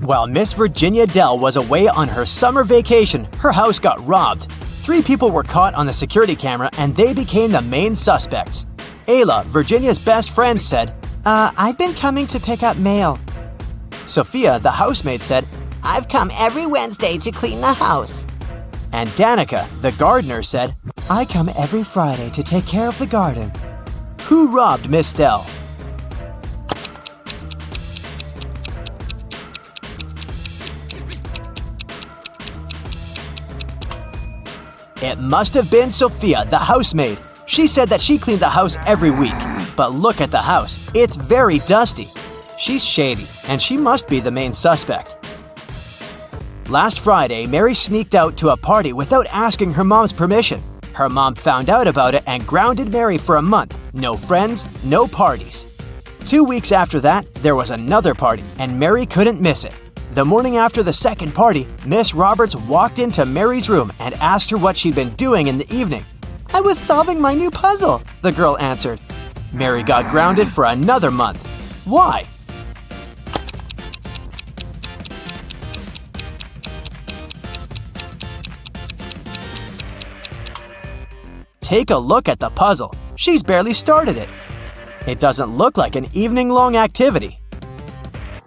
While Miss Virginia Dell was away on her summer vacation, her house got robbed. 3 people were caught on the security camera and they became the main suspects. Ayla, Virginia's best friend, said, I've been coming to pick up mail. Sophia, the housemaid, said, I've come every Wednesday to clean the house. And Danica, the gardener, said, I come every Friday to take care of the garden. Who robbed Miss Dell? It must have been Sophia, the housemaid. She said that she cleaned the house every week. But look at the house. It's very dusty. She's shady, and she must be the main suspect. Last Friday, Mary sneaked out to a party without asking her mom's permission. Her mom found out about it and grounded Mary for a month. No friends, no parties. 2 weeks after that, there was another party, and Mary couldn't miss it. The morning after the second party, Miss Roberts walked into Mary's room and asked her what she'd been doing in the evening. I was solving my new puzzle, the girl answered. Mary got grounded for another month. Why? Take a look at the puzzle. She's barely started it. It doesn't look like an evening-long activity.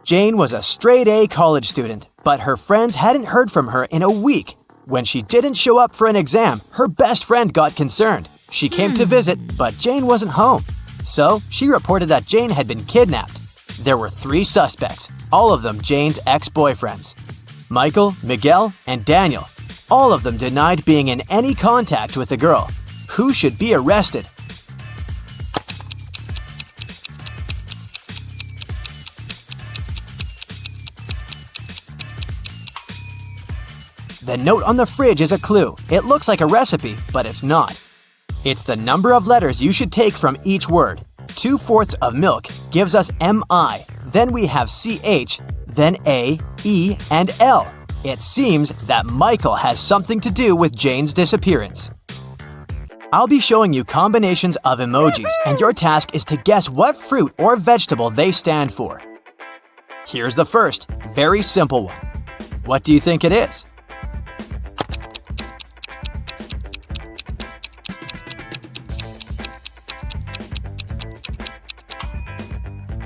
Jane was a straight-A college student, but her friends hadn't heard from her in a week. When she didn't show up for an exam, her best friend got concerned. She came to visit, but Jane wasn't home. So, she reported that Jane had been kidnapped. There were 3 suspects, all of them Jane's ex-boyfriends. Michael, Miguel, and Daniel. All of them denied being in any contact with the girl. Who should be arrested? The note on the fridge is a clue. It looks like a recipe, but it's not. It's the number of letters you should take from each word. 2/4 of milk gives us MI. Then we have CH, then A, E, and L. It seems that Michael has something to do with Jane's disappearance. I'll be showing you combinations of emojis, and your task is to guess what fruit or vegetable they stand for. Here's the first, very simple one. What do you think it is?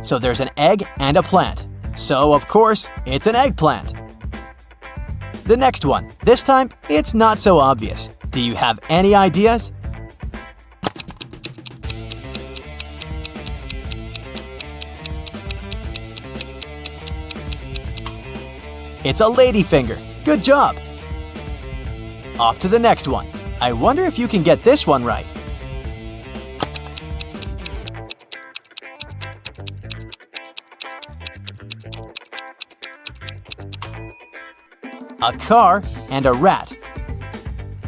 So there's an egg and a plant. So, of course, it's an eggplant. The next one. This time, it's not so obvious. Do you have any ideas? It's a ladyfinger. Good job! Off to the next one. I wonder if you can get this one right. A car and a rat.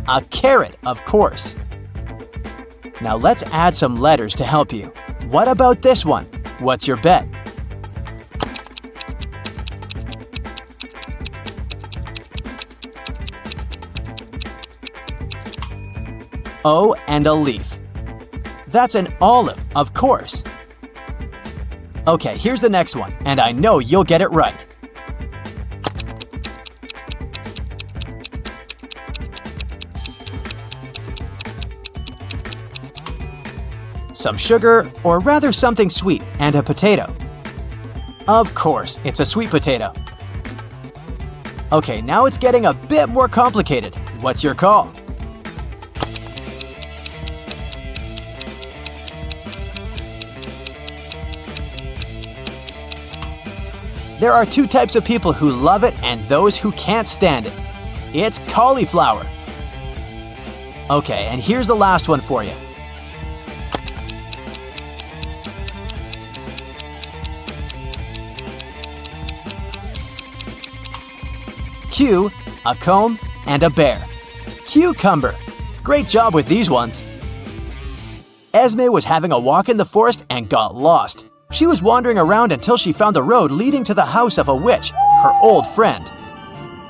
A carrot, of course. Now let's add some letters to help you. What about this one? What's your bet? O and a leaf. That's an olive, of course. Okay, here's the next one, and I know you'll get it right. Some sugar, or rather something sweet, and a potato. Of course, it's a sweet potato. Okay, now it's getting a bit more complicated. What's your call? There are 2 types of people who love it and those who can't stand it. It's cauliflower. Okay, and here's the last one for you. Q, a comb, and a bear. Cucumber. Great job with these ones. Esme was having a walk in the forest and got lost. She was wandering around until she found the road leading to the house of a witch, her old friend.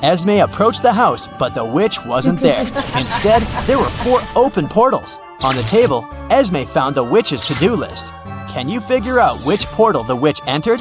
Esme approached the house, but the witch wasn't there. Instead, there were 4 open portals. On the table, Esme found the witch's to-do list. Can you figure out which portal the witch entered?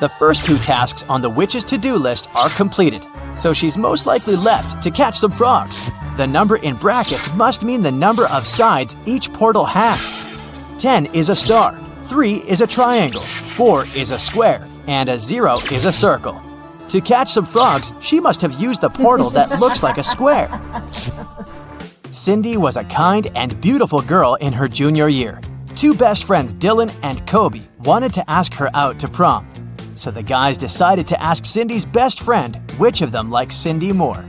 The first 2 tasks on the witch's to-do list are completed, so she's most likely left to catch some frogs. The number in brackets must mean the number of sides each portal has. 10 is a star, 3 is a triangle, 4 is a square, and a 0 is a circle. To catch some frogs, she must have used the portal that looks like a square. Cindy was a kind and beautiful girl in her junior year. 2 best friends, Dylan and Kobe, wanted to ask her out to prom. So the guys decided to ask Cindy's best friend which of them likes Cindy more.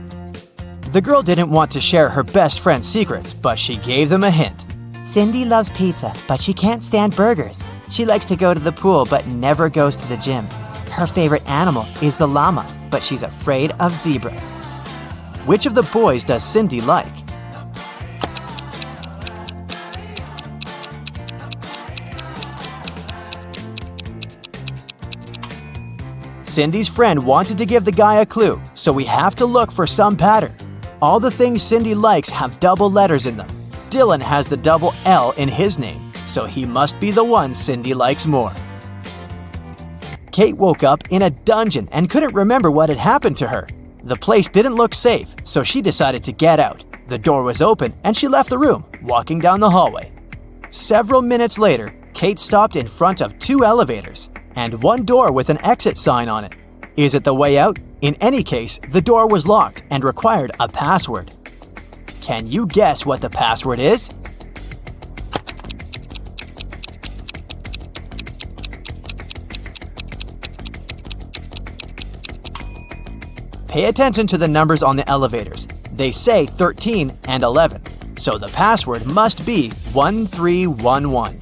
The girl didn't want to share her best friend's secrets, but she gave them a hint. Cindy loves pizza, but she can't stand burgers. She likes to go to the pool, but never goes to the gym. Her favorite animal is the llama, but she's afraid of zebras. Which of the boys does Cindy like? Cindy's friend wanted to give the guy a clue, so we have to look for some pattern. All the things Cindy likes have double letters in them. Dylan has the double L in his name, so he must be the one Cindy likes more. Kate woke up in a dungeon and couldn't remember what had happened to her. The place didn't look safe, so she decided to get out. The door was open and she left the room, walking down the hallway. Several minutes later, Kate stopped in front of 2 elevators and 1 door with an exit sign on it. Is it the way out? In any case, the door was locked and required a password. Can you guess what the password is? Pay attention to the numbers on the elevators. They say 13 and 11, so the password must be 1311.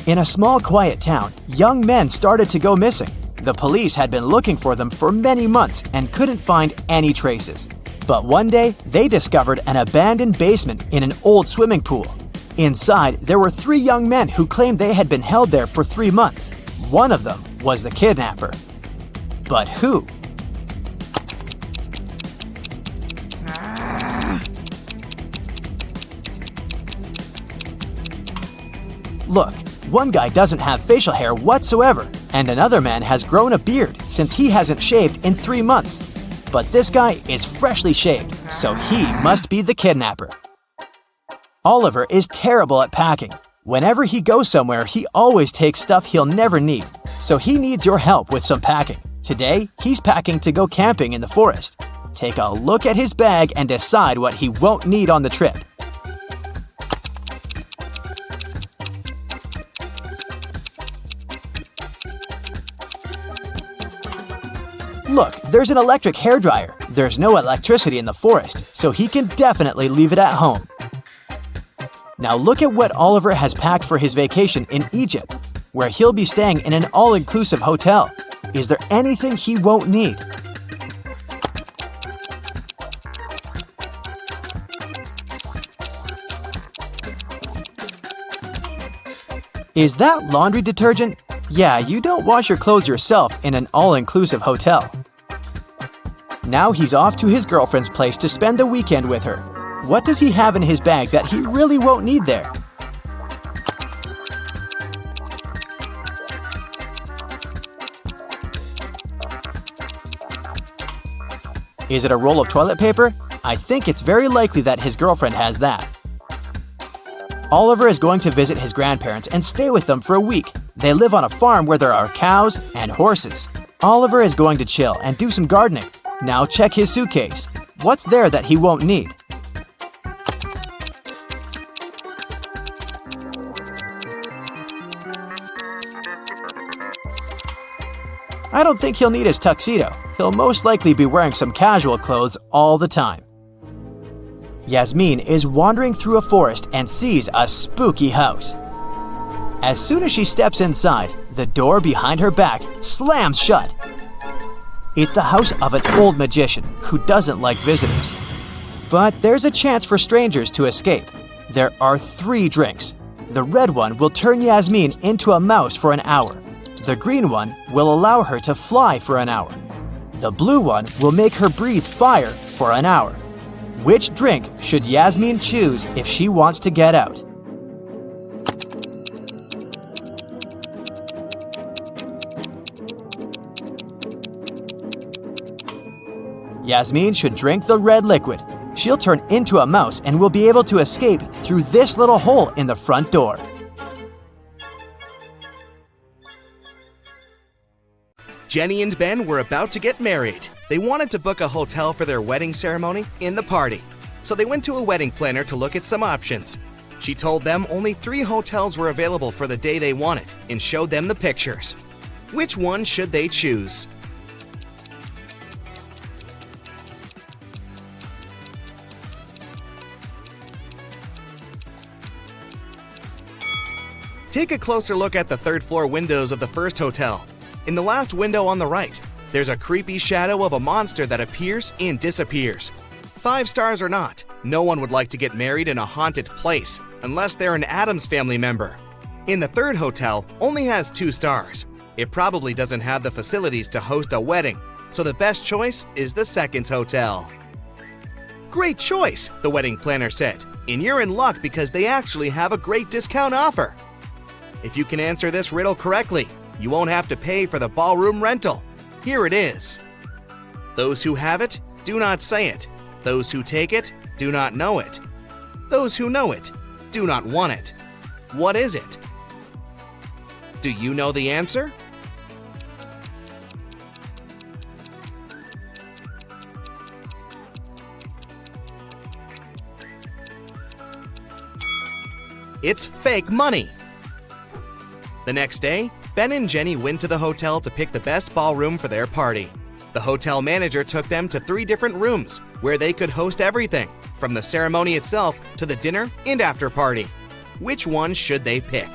In a small, quiet town, young men started to go missing. The police had been looking for them for many months and couldn't find any traces. But one day, they discovered an abandoned basement in an old swimming pool. Inside, there were 3 young men who claimed they had been held there for 3 months. One of them was the kidnapper. But who? Look, one guy doesn't have facial hair whatsoever, and another man has grown a beard since he hasn't shaved in 3 months. But this guy is freshly shaved, so he must be the kidnapper. Oliver is terrible at packing. Whenever he goes somewhere, he always takes stuff he'll never need, so he needs your help with some packing. Today, he's packing to go camping in the forest. Take a look at his bag and decide what he won't need on the trip. Look, there's an electric hairdryer. There's no electricity in the forest, so he can definitely leave it at home. Now look at what Oliver has packed for his vacation in Egypt, where he'll be staying in an all-inclusive hotel. Is there anything he won't need? Is that laundry detergent? Yeah, you don't wash your clothes yourself in an all-inclusive hotel. Now he's off to his girlfriend's place to spend the weekend with her. What does he have in his bag that he really won't need there? Is it a roll of toilet paper? I think it's very likely that his girlfriend has that. Oliver is going to visit his grandparents and stay with them for a week. They live on a farm where there are cows and horses. Oliver is going to chill and do some gardening. Now check his suitcase. What's there that he won't need? I don't think he'll need his tuxedo. He'll most likely be wearing some casual clothes all the time. Yasmin is wandering through a forest and sees a spooky house. As soon as she steps inside, the door behind her back slams shut. It's the house of an old magician who doesn't like visitors. But there's a chance for strangers to escape. There are 3 drinks. The red one will turn Yasmin into a mouse for an hour. The green one will allow her to fly for an hour. The blue one will make her breathe fire for an hour. Which drink should Yasmin choose if she wants to get out? Yasmin should drink the red liquid. She'll turn into a mouse and will be able to escape through this little hole in the front door. Jenny and Ben were about to get married. They wanted to book a hotel for their wedding ceremony in the party. So they went to a wedding planner to look at some options. She told them only 3 hotels were available for the day they wanted and showed them the pictures. Which one should they choose? Take a closer look at the third-floor windows of the first hotel. In the last window on the right, there's a creepy shadow of a monster that appears and disappears. 5 stars or not, no one would like to get married in a haunted place unless they're an Addams Family member. In the third hotel, only has 2 stars. It probably doesn't have the facilities to host a wedding, so the best choice is the second hotel. Great choice, the wedding planner said, and you're in luck because they actually have a great discount offer. If you can answer this riddle correctly, you won't have to pay for the ballroom rental. Here it is. Those who have it, do not say it. Those who take it, do not know it. Those who know it, do not want it. What is it? Do you know the answer? It's fake money. The next day, Ben and Jenny went to the hotel to pick the best ballroom for their party. The hotel manager took them to 3 different rooms where they could host everything, from the ceremony itself to the dinner and after party. Which one should they pick?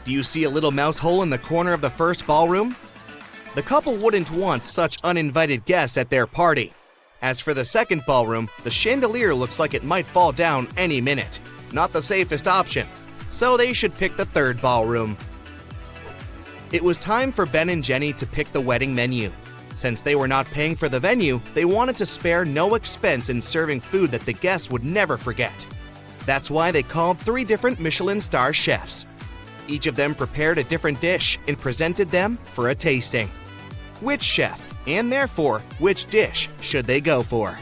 Do you see a little mouse hole in the corner of the first ballroom? The couple wouldn't want such uninvited guests at their party. As for the second ballroom, the chandelier looks like it might fall down any minute. Not the safest option, so they should pick the third ballroom. It was time for Ben and Jenny to pick the wedding menu. Since they were not paying for the venue, they wanted to spare no expense in serving food that the guests would never forget. That's why they called 3 different Michelin star chefs. Each of them prepared a different dish and presented them for a tasting. Which chef, and therefore, which dish, should they go for?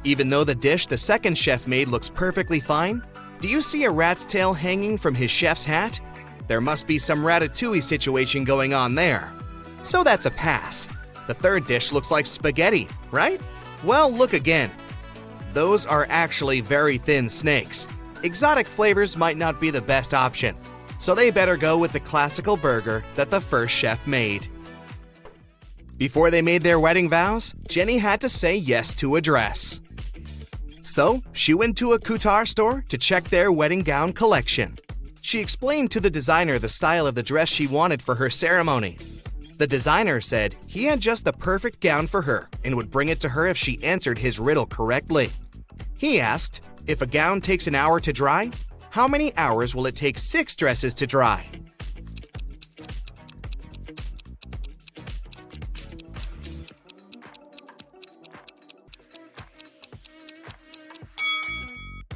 Even though the dish the second chef made looks perfectly fine, do you see a rat's tail hanging from his chef's hat? There must be some ratatouille situation going on there. So that's a pass. The third dish looks like spaghetti, right? Well, look again. Those are actually very thin snakes. Exotic flavors might not be the best option, so they better go with the classical burger that the first chef made. Before they made their wedding vows, Jenny had to say yes to a dress. So, she went to a couture store to check their wedding gown collection. She explained to the designer the style of the dress she wanted for her ceremony. The designer said he had just the perfect gown for her and would bring it to her if she answered his riddle correctly. He asked, if a gown takes an hour to dry, how many hours will it take 6 dresses to dry?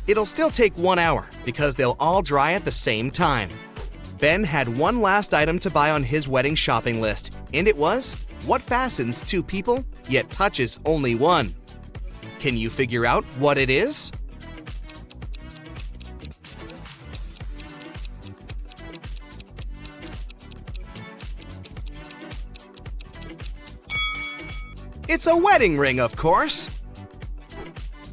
It'll still take 1 hour because they'll all dry at the same time. Ben had one last item to buy on his wedding shopping list, and it was what fastens 2 people yet touches only 1. Can you figure out what it is? It's a wedding ring, of course.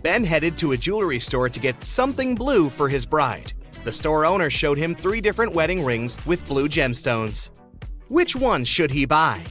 Ben headed to a jewelry store to get something blue for his bride. The store owner showed him 3 different wedding rings with blue gemstones. Which one should he buy?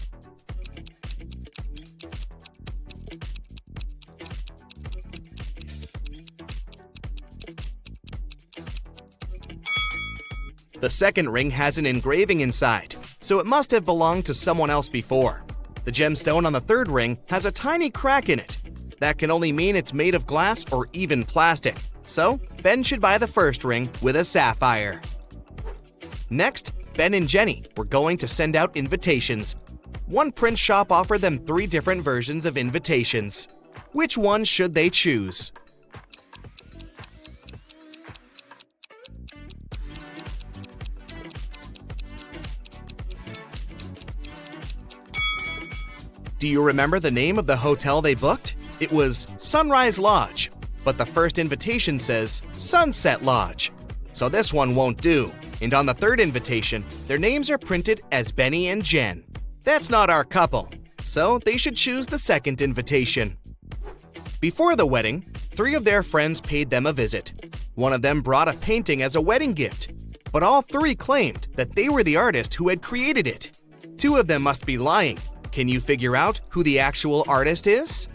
The second ring has an engraving inside, so it must have belonged to someone else before. The gemstone on the third ring has a tiny crack in it. That can only mean it's made of glass or even plastic. So, Ben should buy the first ring with a sapphire. Next, Ben and Jenny were going to send out invitations. One print shop offered them 3 different versions of invitations. Which one should they choose? Do you remember the name of the hotel they booked? It was Sunrise Lodge, but the first invitation says Sunset Lodge. So this one won't do. And on the third invitation, their names are printed as Benny and Jen. That's not our couple, so they should choose the second invitation. Before the wedding, 3 of their friends paid them a visit. One of them brought a painting as a wedding gift, but all 3 claimed that they were the artist who had created it. 2 of them must be lying. Can you figure out who the actual artist is?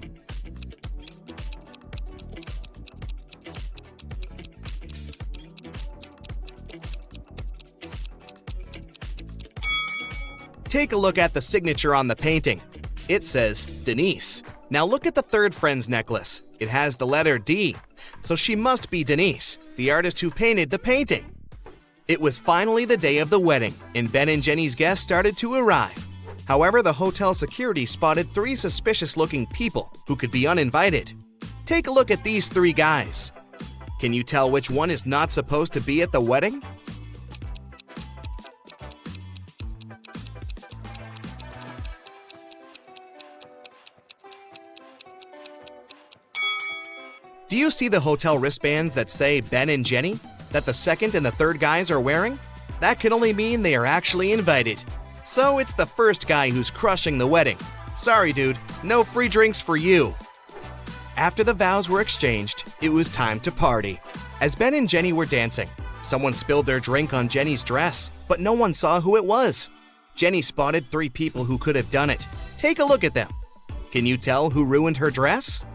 Take a look at the signature on the painting. It says Denise. Now look at the third friend's necklace. It has the letter D, so she must be Denise, the artist who painted the painting. It was finally the day of the wedding, and Ben and Jenny's guests started to arrive. However, the hotel security spotted 3 suspicious-looking people who could be uninvited. Take a look at these 3 guys. Can you tell which one is not supposed to be at the wedding? Do you see the hotel wristbands that say Ben and Jenny, that the second and the third guys are wearing? That can only mean they are actually invited. So it's the first guy who's crushing the wedding. Sorry, dude, no free drinks for you. After the vows were exchanged, it was time to party. As Ben and Jenny were dancing, someone spilled their drink on Jenny's dress, but no one saw who it was. Jenny spotted 3 people who could have done it. Take a look at them. Can you tell who ruined her dress?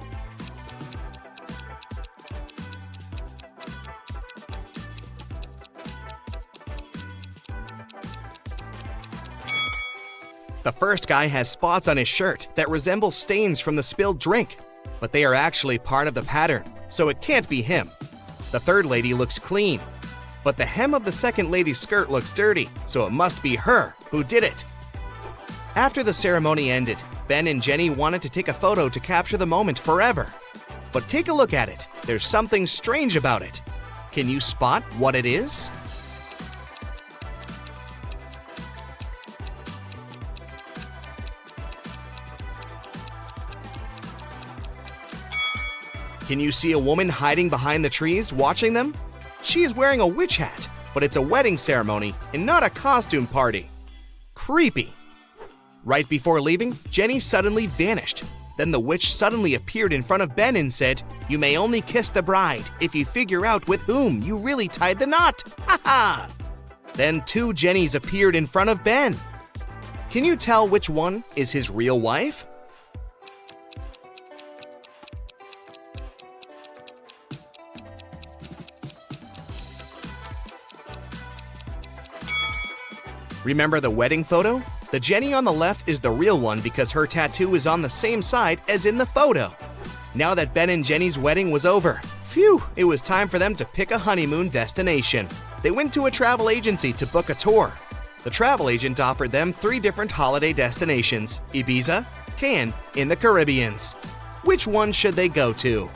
The first guy has spots on his shirt that resemble stains from the spilled drink, but they are actually part of the pattern, so it can't be him. The third lady looks clean, but the hem of the second lady's skirt looks dirty, so it must be her who did it. After the ceremony ended, Ben and Jenny wanted to take a photo to capture the moment forever. But take a look at it. There's something strange about it. Can you spot what it is? Can you see a woman hiding behind the trees watching them? She is wearing a witch hat, but it's a wedding ceremony and not a costume party. Creepy. Right before leaving, Jenny suddenly vanished. Then the witch suddenly appeared in front of Ben and said, "You may only kiss the bride if you figure out with whom you really tied the knot. Ha ha!" Then 2 Jennys appeared in front of Ben. Can you tell which one is his real wife? Remember the wedding photo? The Jenny on the left is the real one because her tattoo is on the same side as in the photo. Now that Ben and Jenny's wedding was over, phew, it was time for them to pick a honeymoon destination. They went to a travel agency to book a tour. The travel agent offered them 3 different holiday destinations: Ibiza, Cannes, and the Caribbeans. Which one should they go to?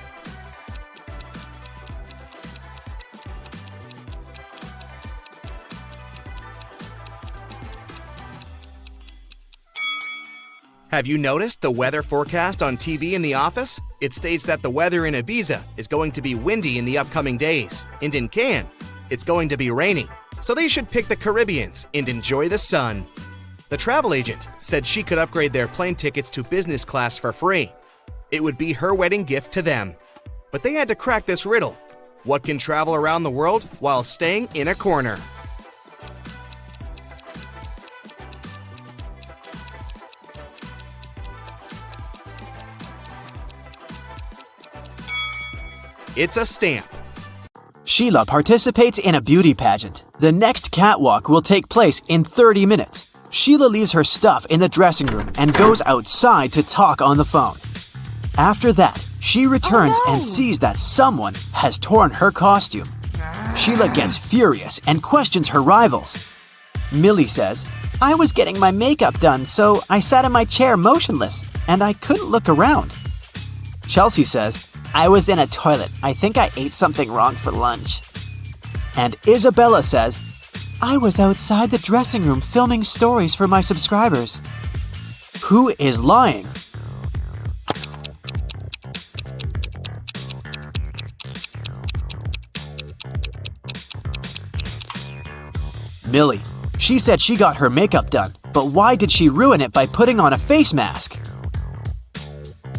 Have you noticed the weather forecast on TV in the office? It states that the weather in Ibiza is going to be windy in the upcoming days, and in Cannes, it's going to be rainy. So they should pick the Caribbeans and enjoy the sun. The travel agent said she could upgrade their plane tickets to business class for free. It would be her wedding gift to them. But they had to crack this riddle. What can travel around the world while staying in a corner? It's a stamp. Sheila participates in a beauty pageant. The next catwalk will take place in 30 minutes. Sheila leaves her stuff in the dressing room and goes outside to talk on the phone. After that, she returns and sees that someone has torn her costume. Sheila gets furious and questions her rivals. Millie says, I was getting my makeup done, so I sat in my chair motionless, and I couldn't look around. Chelsea says, I was in a toilet. I think I ate something wrong for lunch. And Isabella says, I was outside the dressing room filming stories for my subscribers. Who is lying? Millie. She said she got her makeup done, but why did she ruin it by putting on a face mask?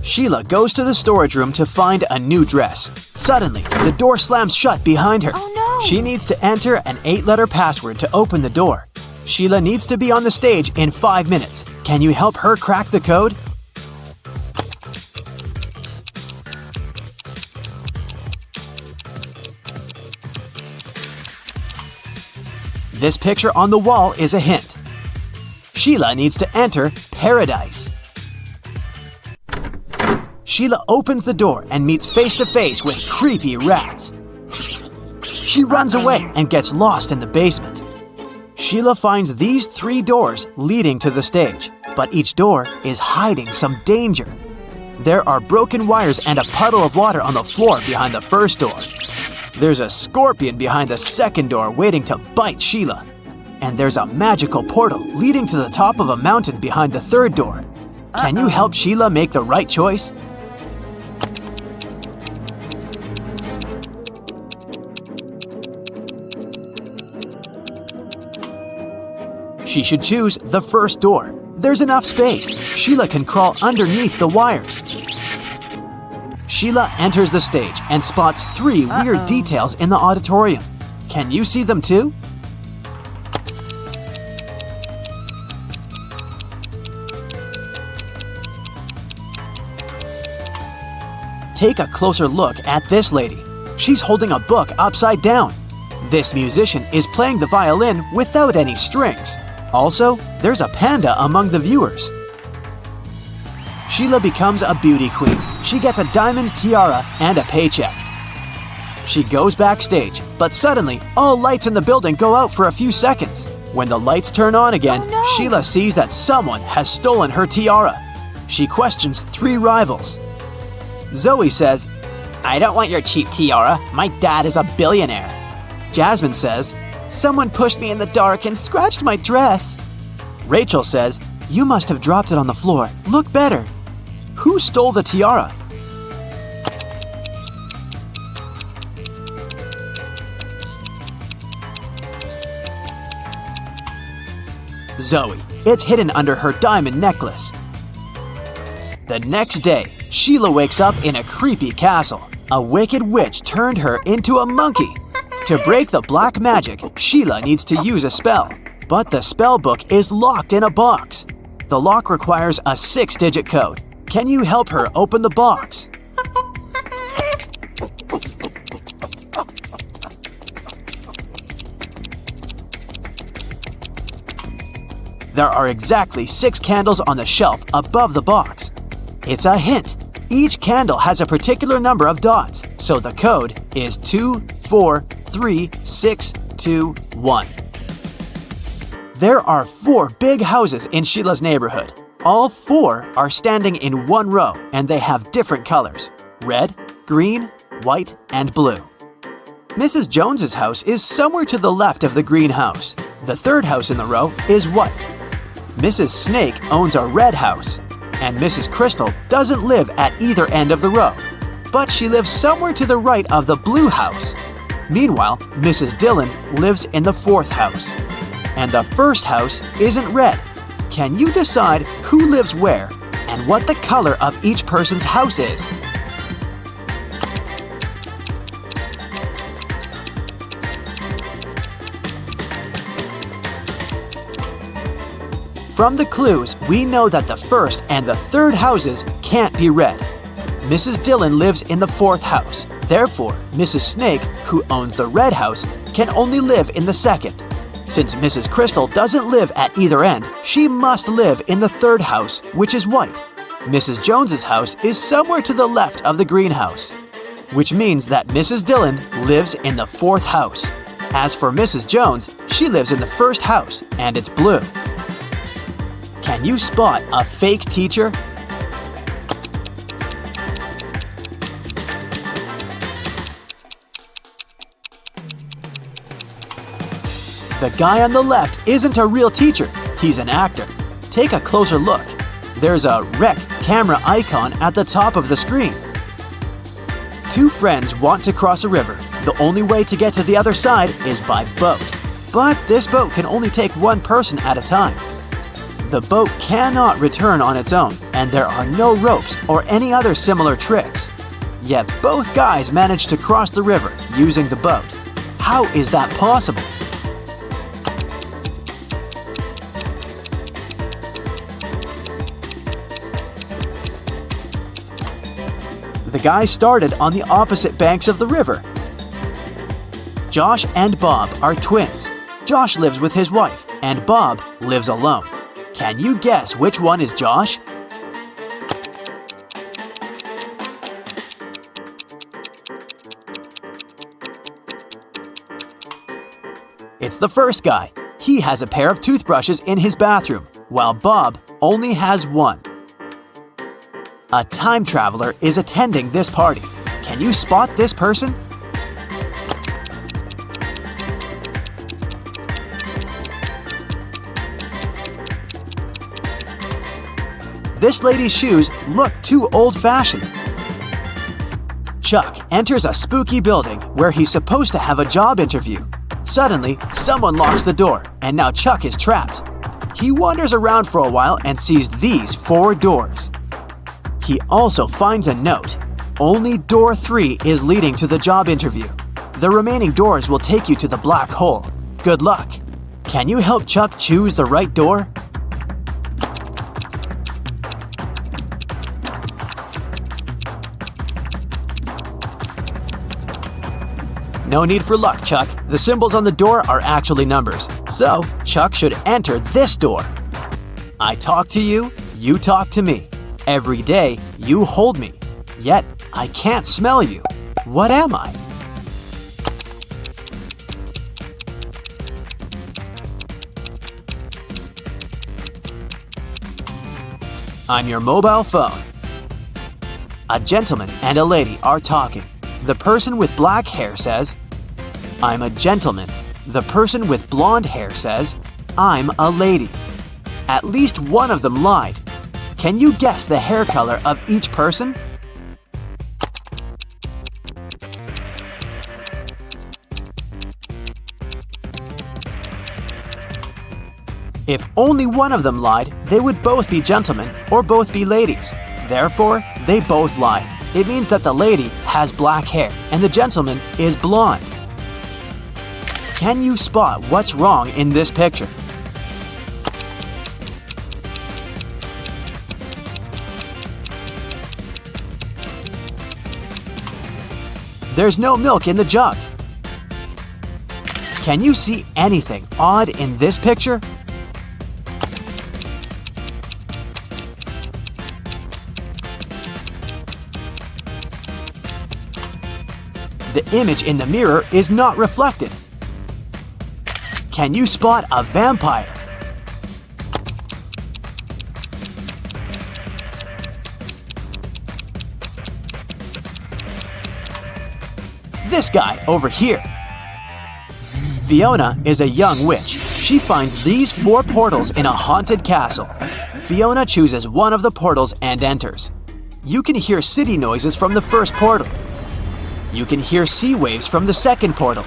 Sheila goes to the storage room to find a new dress. Suddenly, the door slams shut behind her. Oh no! She needs to enter an 8-letter password to open the door. Sheila needs to be on the stage in 5 minutes. Can you help her crack the code? This picture on the wall is a hint. Sheila needs to enter paradise. Sheila opens the door and meets face to face with creepy rats. She runs away and gets lost in the basement. Sheila finds these 3 doors leading to the stage, but each door is hiding some danger. There are broken wires and a puddle of water on the floor behind the first door. There's a scorpion behind the second door waiting to bite Sheila. And there's a magical portal leading to the top of a mountain behind the third door. Can you help Sheila make the right choice? She should choose the first door. There's enough space. Sheila can crawl underneath the wires. Sheila enters the stage and spots 3 weird details in the auditorium. Can you see them too? Take a closer look at this lady. She's holding a book upside down. This musician is playing the violin without any strings. Also, there's a panda among the viewers. Sheila becomes a beauty queen. She gets a diamond tiara and a paycheck. She goes backstage, but suddenly, all lights in the building go out for a few seconds. When the lights turn on again, Sheila sees that someone has stolen her tiara. She questions 3 rivals. Zoe says, I don't want your cheap tiara. My dad is a billionaire. Jasmine says, someone pushed me in the dark and scratched my dress. Rachel says, you must have dropped it on the floor. Look better. Who stole the tiara? Zoe. It's hidden under her diamond necklace. The next day, Sheila wakes up in a creepy castle. A wicked witch turned her into a monkey. To break the black magic, Sheila needs to use a spell. But the spell book is locked in a box. The lock requires a 6-digit code. Can you help her open the box? There are exactly 6 candles on the shelf above the box. It's a hint. Each candle has a particular number of dots, so the code is 24361. There are 4 big houses in Sheila's neighborhood. All 4 are standing in one row, and they have different colors: red, green, white, and blue. Mrs. Jones's house is somewhere to the left of the green house. The third house in the row is white. Mrs. Snake owns a red house, and Mrs. Crystal doesn't live at either end of the row, but she lives somewhere to the right of the blue house. Meanwhile, Mrs. Dillon lives in the 4th house. And the first house isn't red. Can you decide who lives where and what the color of each person's house is? From the clues, we know that the first and the third houses can't be red. Mrs. Dillon lives in the 4th house. Therefore, Mrs. Snake, who owns the red house, can only live in the 2nd. Since Mrs. Crystal doesn't live at either end, she must live in the 3rd house, which is white. Mrs. Jones's house is somewhere to the left of the greenhouse, which means that Mrs. Dillon lives in the 4th house. As for Mrs. Jones, she lives in the first house, and it's blue. Can you spot a fake teacher? The guy on the left isn't a real teacher, he's an actor. Take a closer look. There's a rec camera icon at the top of the screen. Two friends want to cross a river. The only way to get to the other side is by boat. But this boat can only take one person at a time. The boat cannot return on its own, and there are no ropes or any other similar tricks. Yet both guys managed to cross the river using the boat. How is that possible? The guys started on the opposite banks of the river. Josh and Bob are twins. Josh lives with his wife, and Bob lives alone. Can you guess which one is Josh? It's the first guy. He has a pair of toothbrushes in his bathroom, while Bob only has one. A time traveler is attending this party. Can you spot this person? This lady's shoes look too old-fashioned. Chuck enters a spooky building where he's supposed to have a job interview. Suddenly, someone locks the door, and now Chuck is trapped. He wanders around for a while and sees these 4 doors. He also finds a note. Only door 3 is leading to the job interview. The remaining doors will take you to the black hole. Good luck. Can you help Chuck choose the right door? No need for luck, Chuck. The symbols on the door are actually numbers. So, Chuck should enter this door. I talk to you, you talk to me. Every day, you hold me. Yet, I can't smell you. What am I? I'm your mobile phone. A gentleman and a lady are talking. The person with black hair says, I'm a gentleman. The person with blonde hair says, I'm a lady. At least one of them lied. Can you guess the hair color of each person? If only one of them lied, they would both be gentlemen or both be ladies. Therefore, they both lied. It means that the lady has black hair and the gentleman is blonde. Can you spot what's wrong in this picture? There's no milk in the jug. Can you see anything odd in this picture? The image in the mirror is not reflected. Can you spot a vampire? This guy over here. Fiona is a young witch. She finds these 4 portals in a haunted castle. Fiona chooses one of the portals and enters. You can hear city noises from the first portal. You can hear sea waves from the second portal.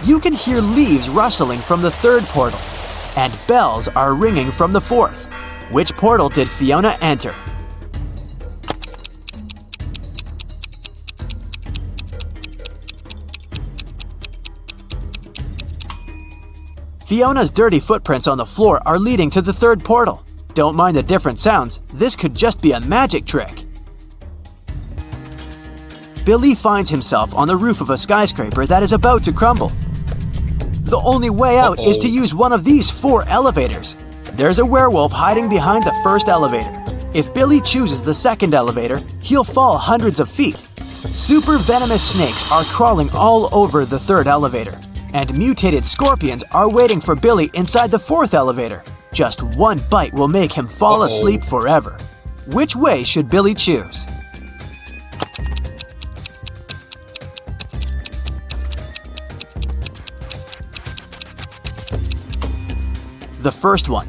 You can hear leaves rustling from the third portal. And bells are ringing from the fourth. Which portal did Fiona enter? Fiona's dirty footprints on the floor are leading to the third portal. Don't mind the different sounds. This could just be a magic trick. Billy finds himself on the roof of a skyscraper that is about to crumble. The only way out is to use one of these 4 elevators. There's a werewolf hiding behind the first elevator. If Billy chooses the second elevator, he'll fall hundreds of feet. Super venomous snakes are crawling all over the third elevator. and mutated scorpions are waiting for Billy inside the fourth elevator. Just one bite will make him fall asleep forever. Which way should Billy choose? The first one.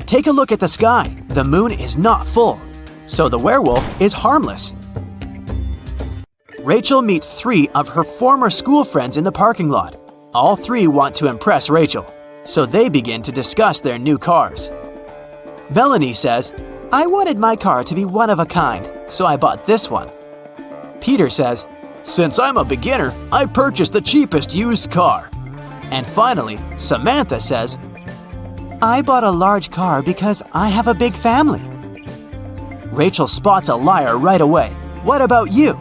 Take a look at the sky. The moon is not full, so the werewolf is harmless. Rachel meets 3 of her former school friends in the parking lot. All 3 want to impress Rachel, so they begin to discuss their new cars. Melanie says, "I wanted my car to be one of a kind, so I bought this one." Peter says, "Since I'm a beginner, I purchased the cheapest used car." And finally, Samantha says, I bought a large car because I have a big family. Rachel spots a liar right away. What about you?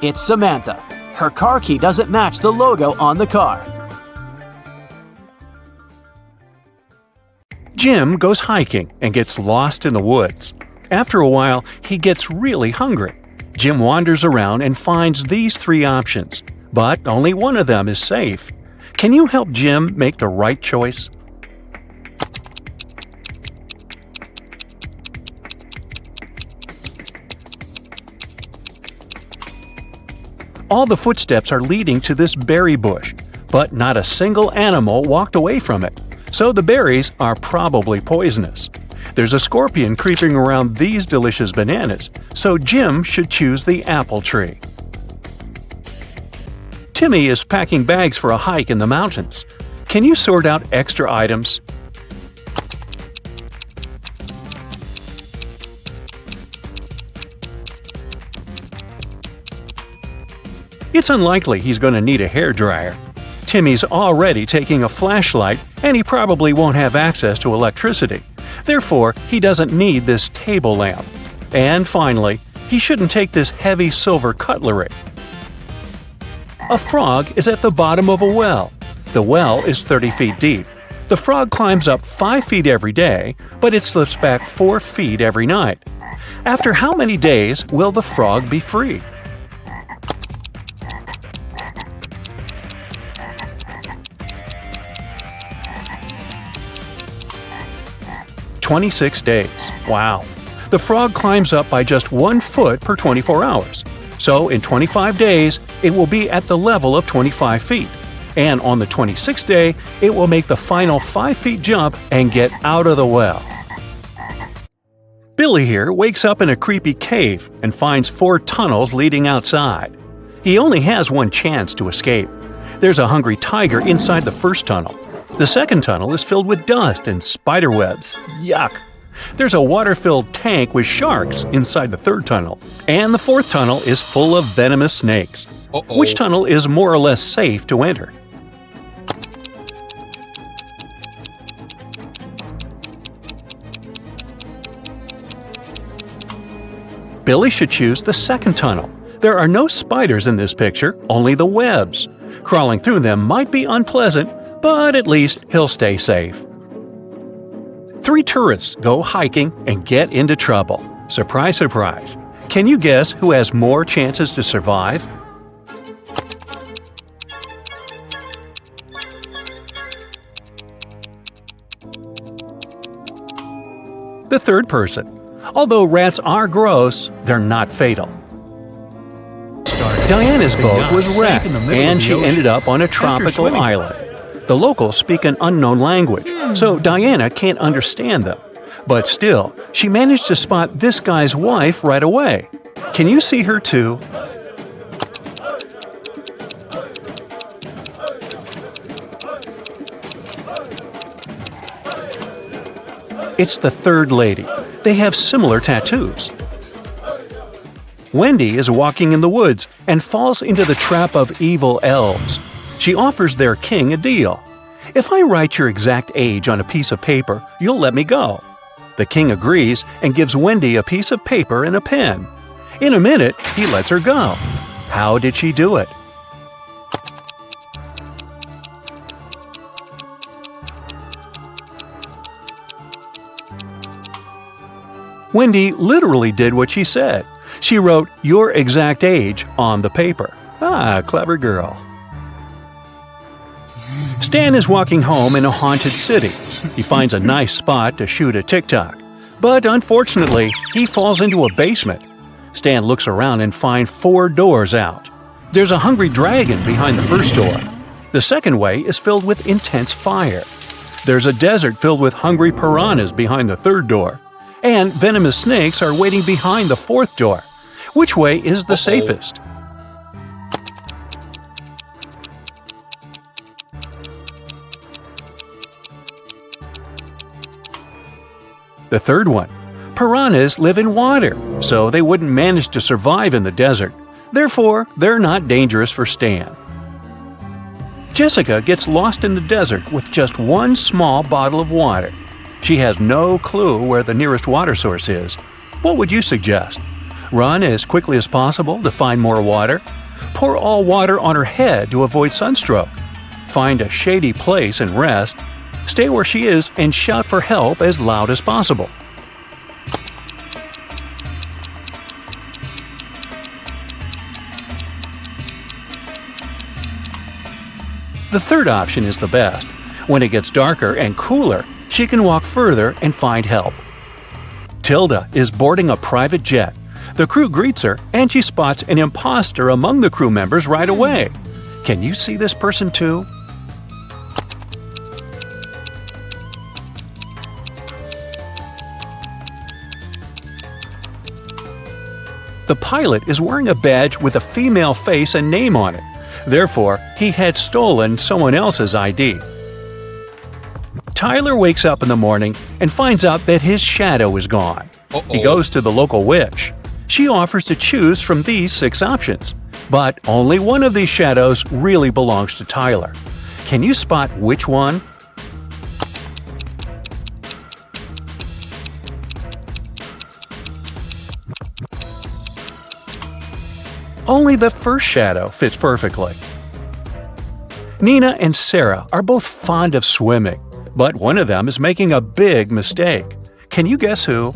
It's Samantha. Her car key doesn't match the logo on the car. Jim goes hiking and gets lost in the woods. After a while, he gets really hungry. Jim wanders around and finds these 3 options, but only one of them is safe. Can you help Jim make the right choice? All the footsteps are leading to this berry bush, but not a single animal walked away from it, so the berries are probably poisonous. There's a scorpion creeping around these delicious bananas, so Jim should choose the apple tree. Timmy is packing bags for a hike in the mountains. Can you sort out extra items? It's unlikely he's going to need a hairdryer. Timmy's already taking a flashlight, and he probably won't have access to electricity. Therefore, he doesn't need this table lamp. And finally, he shouldn't take this heavy silver cutlery. A frog is at the bottom of a well. The well is 30 feet deep. The frog climbs up 5 feet every day, but it slips back 4 feet every night. After how many days will the frog be free? "26 days. Wow. The frog climbs up by just 1 foot per 24 hours. So in 25 days, it will be at the level of 25 feet. And on the 26th day, it will make the final 5 feet jump and get out of the well." Billy here wakes up in a creepy cave and finds 4 tunnels leading outside. He only has one chance to escape. There's a hungry tiger inside the first tunnel. The second tunnel is filled with dust and spider webs. Yuck! There's a water-filled tank with sharks inside the third tunnel. And the fourth tunnel is full of venomous snakes. Which tunnel is more or less safe to enter? Billy should choose the second tunnel. There are no spiders in this picture, only the webs. Crawling through them might be unpleasant, but at least he'll stay safe. 3 tourists go hiking and get into trouble. Surprise, surprise. Can you guess who has more chances to survive? The third person. Although rats are gross, they're not fatal. Diana's boat was wrecked, and she ended up on a tropical island. The locals speak an unknown language, so Diana can't understand them. But still, she managed to spot this guy's wife right away. Can you see her too? It's the third lady. They have similar tattoos. Wendy is walking in the woods and falls into the trap of evil elves. She offers their king a deal. "If I write your exact age on a piece of paper, you'll let me go." The king agrees and gives Wendy a piece of paper and a pen. In a minute, he lets her go. How did she do it? Wendy literally did what she said. She wrote your exact age on the paper. Ah, clever girl. Stan is walking home in a haunted city. He finds a nice spot to shoot a TikTok. But unfortunately, he falls into a basement. Stan looks around and finds 4 doors out. There's a hungry dragon behind the first door. The second way is filled with intense fire. There's a desert filled with hungry piranhas behind the third door. And venomous snakes are waiting behind the fourth door. Which way is the safest? The third one. Piranhas live in water, so they wouldn't manage to survive in the desert. Therefore, they're not dangerous for Stan. Jessica gets lost in the desert with just one small bottle of water. She has no clue where the nearest water source is. What would you suggest? Run as quickly as possible to find more water? Pour all water on her head to avoid sunstroke? Find a shady place and rest? Stay where she is and shout for help as loud as possible. The third option is the best. When it gets darker and cooler, she can walk further and find help. Tilda is boarding a private jet. The crew greets her, and she spots an imposter among the crew members right away. Can you see this person too? The pilot is wearing a badge with a female face and name on it. Therefore, he had stolen someone else's ID. Tyler wakes up in the morning and finds out that his shadow is gone. He goes to the local witch. She offers to choose from these 6 options, but only one of these shadows really belongs to Tyler. Can you spot which one? Only the first shadow fits perfectly. Nina and Sarah are both fond of swimming, but one of them is making a big mistake. Can you guess who?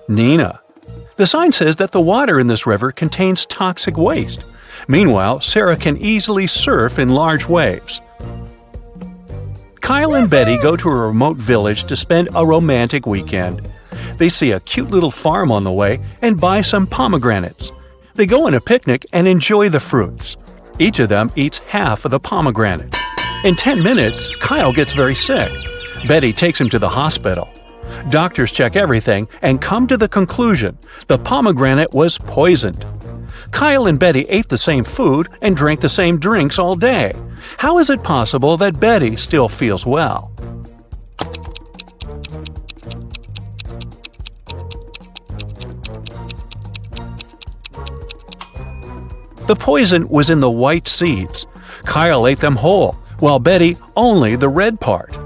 Nina. The sign says that the water in this river contains toxic waste. Meanwhile, Sarah can easily surf in large waves. Kyle and Betty go to a remote village to spend a romantic weekend. They see a cute little farm on the way and buy some pomegranates. They go on a picnic and enjoy the fruits. Each of them eats half of the pomegranate. In 10 minutes, Kyle gets very sick. Betty takes him to the hospital. Doctors check everything and come to the conclusion the pomegranate was poisoned. Kyle and Betty ate the same food and drank the same drinks all day. How is it possible that Betty still feels well? The poison was in the white seeds. Kyle ate them whole, while Betty only the red part.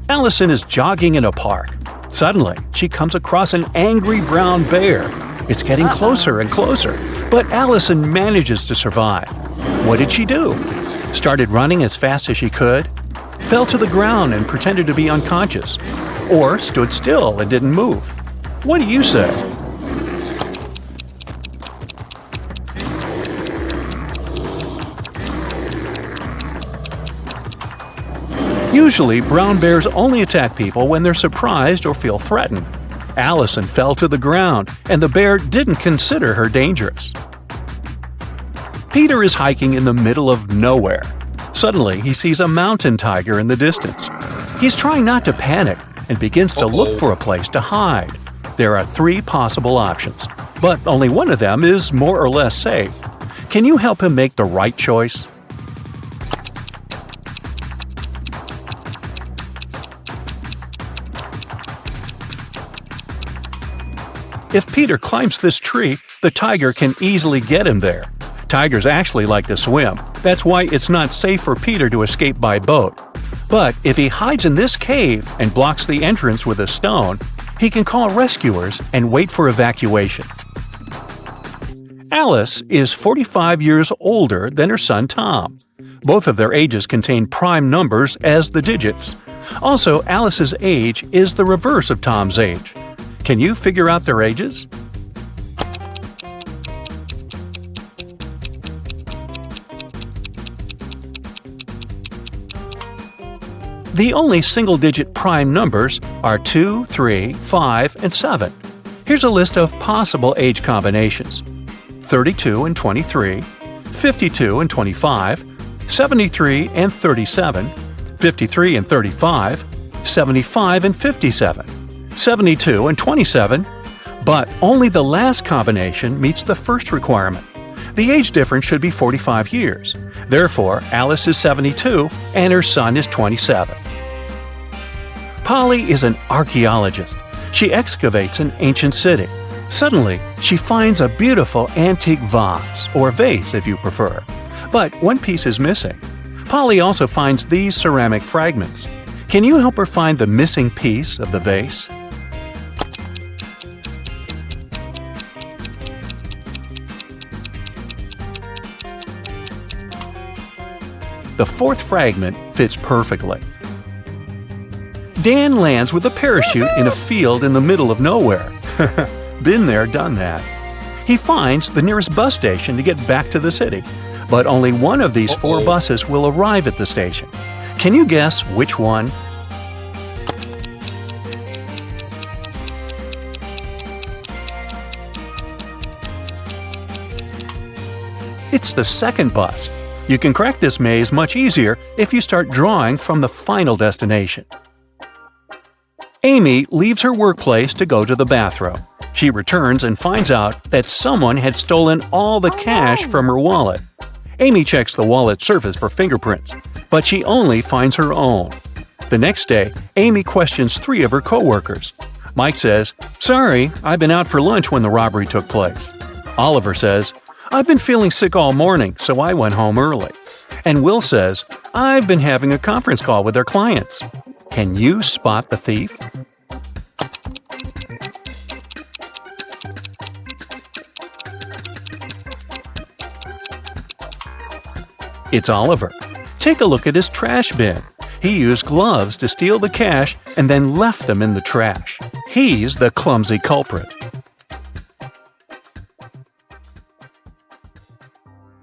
Allison is jogging in a park. Suddenly, she comes across an angry brown bear. It's getting closer and closer, but Allison manages to survive. What did she do? Started running as fast as she could? Fell to the ground and pretended to be unconscious? Or stood still and didn't move? What do you say? Usually, brown bears only attack people when they're surprised or feel threatened. Allison fell to the ground, and the bear didn't consider her dangerous. Peter is hiking in the middle of nowhere. Suddenly, he sees a mountain tiger in the distance. He's trying not to panic and begins to look for a place to hide. There are 3 possible options, but only one of them is more or less safe. Can you help him make the right choice? If Peter climbs this tree, the tiger can easily get him there. Tigers actually like to swim. That's why it's not safe for Peter to escape by boat. But if he hides in this cave and blocks the entrance with a stone, he can call rescuers and wait for evacuation. Alice is 45 years older than her son Tom. Both of their ages contain prime numbers as the digits. Also, Alice's age is the reverse of Tom's age. Can you figure out their ages? The only single-digit prime numbers are 2, 3, 5, and 7. Here's a list of possible age combinations: 32 and 23, 52 and 25, 73 and 37, 53 and 35, 75 and 57, 72 and 27, but only the last combination meets the first requirement. The age difference should be 45 years. Therefore, Alice is 72 and her son is 27. Polly is an archaeologist. She excavates an ancient city. Suddenly, she finds a beautiful antique vase, or vase if you prefer. But one piece is missing. Polly also finds these ceramic fragments. Can you help her find the missing piece of the vase? The fourth fragment fits perfectly. Dan lands with a parachute in a field in the middle of nowhere. Been there, done that. He finds the nearest bus station to get back to the city, but only one of these 4 buses will arrive at the station. Can you guess which one? It's the second bus. You can crack this maze much easier if you start drawing from the final destination. Amy leaves her workplace to go to the bathroom. She returns and finds out that someone had stolen all the cash from her wallet. Amy checks the wallet surface for fingerprints, but she only finds her own. The next day, Amy questions 3 of her coworkers. Mike says, "Sorry, I've been out for lunch when the robbery took place." Oliver says, "I've been feeling sick all morning, so I went home early." And Will says, "I've been having a conference call with our clients." Can you spot the thief? It's Oliver. Take a look at his trash bin. He used gloves to steal the cash and then left them in the trash. He's the clumsy culprit.